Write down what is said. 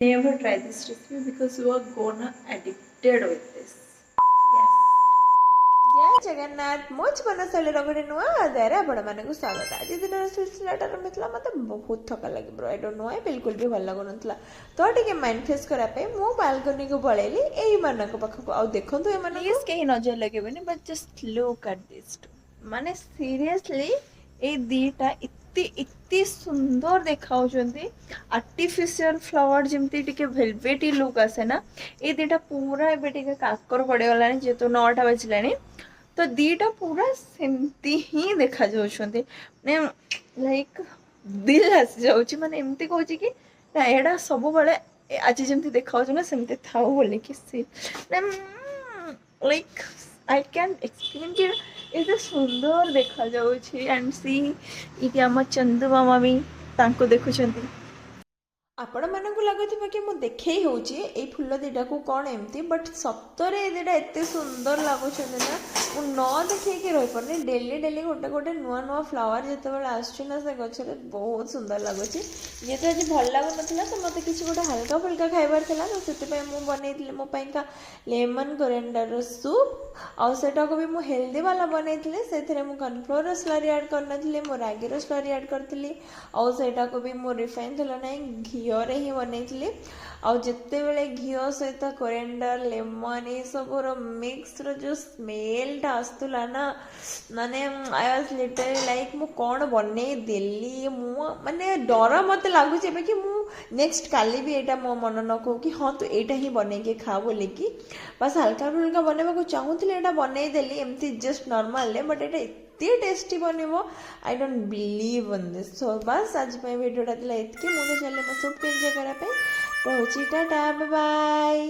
Never try this recipe because you are gonna addicted with this. Yes. जय जगन्नाथ मो जीवन शैली गोटे नुआ अध्याय आपण स्वागत आज दिन सिलसिलाटा रही मत बहुत थका लगे ब्रो आई डोंट नो आई बिल्कुल भी भल लगुन तो टे माइंड फ्रेश कराई मु बालकनी को पलैली यही पाखक आ देखु प्लीज कहीं नजर लगे but just look at this माने सीरियसली ए दीटा इत्ती सुंदर देखा आर्टिफिशियल फ्लावर जमती टिके वेलवेटी लुक आसे ना ये दीटा पूरा एबे टिके काकर पड़गला जेहेतु 9टा बजला तो दीटा पूरा सेमती ही देखा जाउछंती लाइक दिल आसी जाउची माने एमती कहूँ कि ना एडा सब बड़े आज जमती देखा ना सेमती थाउ बोले कि लाइक आई कैन एक्सप्लेन कि एते सुंदर देखा जाउची एंड सी इति हम चंदू मामा भी तांको देखुछंती आपण मानक लगुवा कि मुझे देखे होची फुल दीटा को कौन एमती बट सतरे दीटा एत सुंदर लगुच ना मु न देखे रही पारे डेली डेली गोटे गोटे नुआ नुआ फ्लावर जिते आसना से गचर बहुत सुंदर लगुच जेहेतु आज भल लगुन तो मत कि गोटे हल्का फुल्का खाइबार था तो से मुझे मोपाइका लेमन कोरिएंडर सूप आटा को भी मुझे हेल्दी वाला बनई से कॉर्नफ्लोर स्लरी ऐड करनी मो रागी स्लरी ऐड करी आटा को भी मो रिफाइन तेल ना घीरे ही बनई आते बेले घी सहित कोरिएंडर लेमन ये सब मिक्स जो स्मेलटा आसला ना माने आई वाज लिटरली लाइक मु कौन बनई देली मु माने डर मत लगुच कि मु नेक्स्ट काली भी यहाँ मो मन न कहू कि हाँ तू यहाँ ही बनई खा बोल कि बस हल्का फुल्का बनवा चाहूली यहाँ बनईदेली एमती जस्ट नॉर्मल बट ये इतनी टेस्टी बनव I don't believe on this so बस आज भिडियोटा इतकी मुझे चैनल में सबको एंजॉय कराई रोची टाटा बाय बाय।